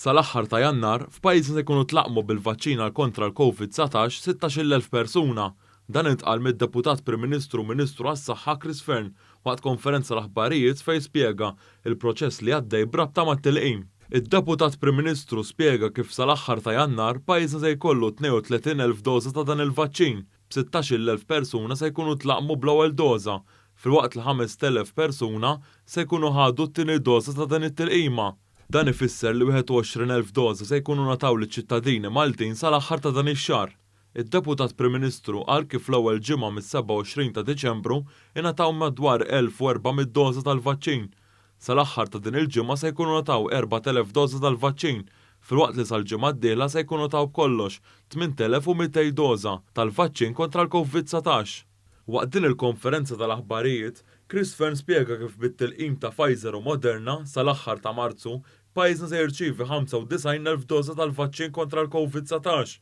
Sal-aħħar ta' Jannar, f'pajjiżna se jkunu tlaqmu bil-vaċċin għal kontra l-COVID-19 16,000 persuna. Dan intqal mid-Deputat Prim Ministru Ministru għas-Saħħa Chris Fern waqt konferenza l-aħbarijiet fejn spjega il-proċess li għaddej brabta mat-tilqim. Id-Deputat Prim Ministru spjega kif sal-aħħar ta' Jannar pajjiżna se jkollu 32,000 doża ta' dan il-vaċċin, b'16,000 persuna se jkunu tlaqmu bl-ewwel doża, filwaqt li 5,000 persuna se jkunu ħadu t-tieni doża ta' dan it-tilqima. Dan ifisser li 21,000 doża se jkunu nataw liċ-ċittadini Maltin sal-aħħar ta' dan ix-xahar. Id-Deputat Prim Ministru qal kif l-ewwel ġimgħa mis-27 ta' Diċembru ingħataw madwar 1,400 doża tal-vaċċin. Sal-aħħar ta' din il-ġimgħa se jkunu nataw 4,000 doża tal-vaċċin, filwaqt li sal-ġimgħa d-dieħla se jkunu nataw b'kollox 8,200 doża tal-vaċċin kontra l-COVID-19. Waqt din il-konferenza tal-aħbarijiet, Chris Fern spjega kif bit-tilqim ta' Pfizer u Moderna sal-aħħar ta' Marzu pajjiżna se jirċievi 95,000 doża tal-vaċċin kontra l-COVID-19,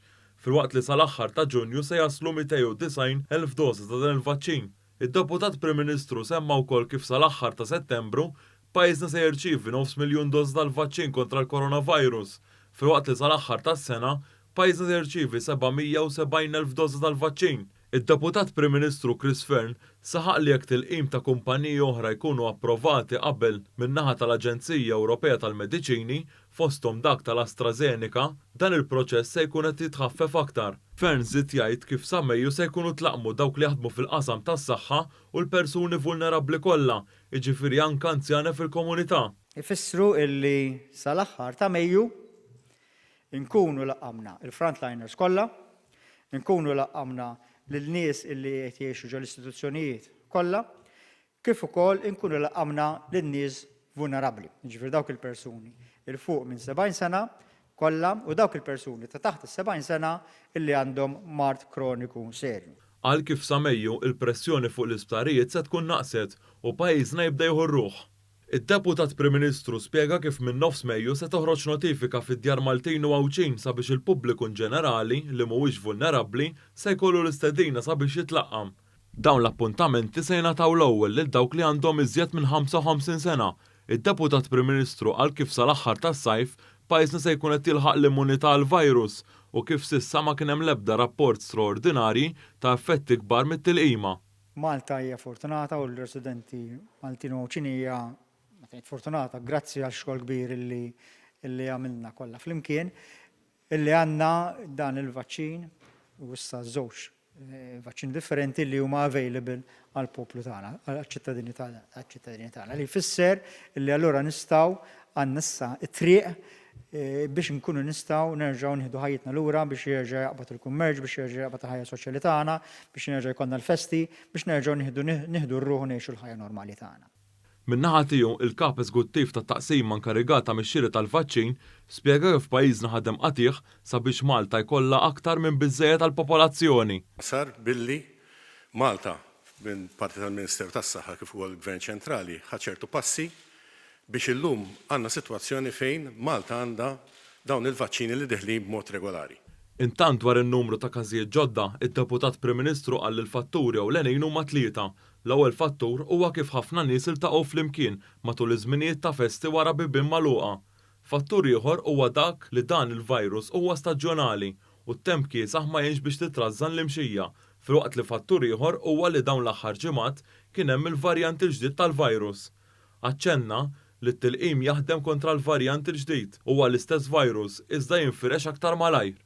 filwaqt li sal-aħħar ta' Ġunju se jaslu 290,000 doża ta' dan il-vaċċin. Id-Deputat Prim Ministru semma wkoll kif sal-aħħar ta' Settembru pajjiżna se jirċievi 900,000 doża tal-vaċċin kontra l-coronavirus, filwaqt li sal-aħħar tas-sena pajjiżna se jirċievi 770,000 doża tal-vaċċin. Id-Deputat Prim Ministru Chris Fern saħaq li jekk tilqim ta' kumpaniji oħra jkunu approvati qabel min-naħa tal-Aġenzija Ewropea tal-Mediċini fosthom dak tal-AstraZeneca, dan il-proċess se jkun qed jitħaffef aktar. Fern żied jgħid kif sa Mejju se jkunu tlaqmu dawk li jaħdmu fil-qasam tas-saħħa u l-persuni vulnerabbli kollha, jiġifieri anke anzjani fil-komunità. Ifissru illi sal-aħħar ta' Mejju nkunu laqamna il-frontliners kollha, nkunu laqamna lil-nies illi qed jgħixu ġol istituzzjonijiet kollha, kif ukoll inkunu laqamna lin-nies vulnerabbli, jiġifieri dawk il-persuni il fuq minn 70 sena kollha u dawk il-persuni ta' taħt is-70 sena illi għandhom mart kroniku serju. Qal kif sa Mejju il-pressjoni fuq l-isptarijiet se tkun naqset u pajjiżna jibda jieħu r-ruħ. Id-Deputat Prim Ministru spjega kif minn nofs Mejju se toħroġ notifika fid-Djar Maltin u Għawċin sabiex il-pubbliku ġenerali li mhuwiex vulnerabbli se jkollu l-istedina sabiex jitlaqqam. Dawn l-appuntamenti se jingħataw l-ewwel lil dawk li għandhom iżjed minn 55 sena. Id-Deputat Prim Ministru qal kif sal-aħħar tas-sajf pajjiżna se jkun qed jilħaq l-immunità għall-virus u kif s'issa ma kien hemm l-ebda rapport straordinarji ta' effetti kbar mit-tilqima. Malta hija fortunata u l-residenti Maltin u Għawċin hija fortunata grazzi għal xogħol kbir illi għamilna kollha flimkien illi għandna dan il-vaċċin u issa żewġ vaċċini differenti li huma available għall poplu tagħna, għall-ċittadini tagħna li jfisser illi allura nistgħu għandna issa t-triq biex nkunu nistgħu nerġgħu nieħdu ħajjitna lura biex jerġa' jaqbad il-kummerċ, biex jerġa' jaqbad il-ħajja soċjali tagħna, biex nerġa' jkollna l-festi, biex nerġgħu nieħdu r-ruħ u ngħixu l-ħajja normali tagħna. Min-naħa tiegħu il-kap eżekuttiv tat-taqsima nkarigata mix-xiri tal-vaċċin spjega kif pajjiżna ħadem qatih sabiex Malta jkollha aktar minn biżżejjed għall-popolazzjoni. Sar billi Malta minn parti tal-Ministeru tas-Saħħa kif ukoll il-Gvern ċentrali ħadd ċertu passi biex illum għandna sitwazzjoni fejn Malta għandha dawn il-vaċċini li deħlin b'mod regolari. Intant dwar in-numru ta' każijiet ġodda, id-Deputat Prim Ministru qal il-fatturi ewlenin huma tlieta. L-ewwel fattur huwa kif ħafna nies iltaqgħu flimkien matul iż-żminijiet ta' festi wara bibien magħluqa. Fattur ieħor huwa dak li dan il-virus huwa staġjonali u t-temp kiesaħ ma jgħinx biex titrażżan l-imxija, filwaqt li fattur ieħor huwa li dawn l-aħħar ġimgħat kien hemm il-varjant il-ġdid tal-virus. Aċċenna li t-tilqim jaħdem kontra l-varjant il-ġdid huwa l-istess virus iżda jinfirex aktar malajr.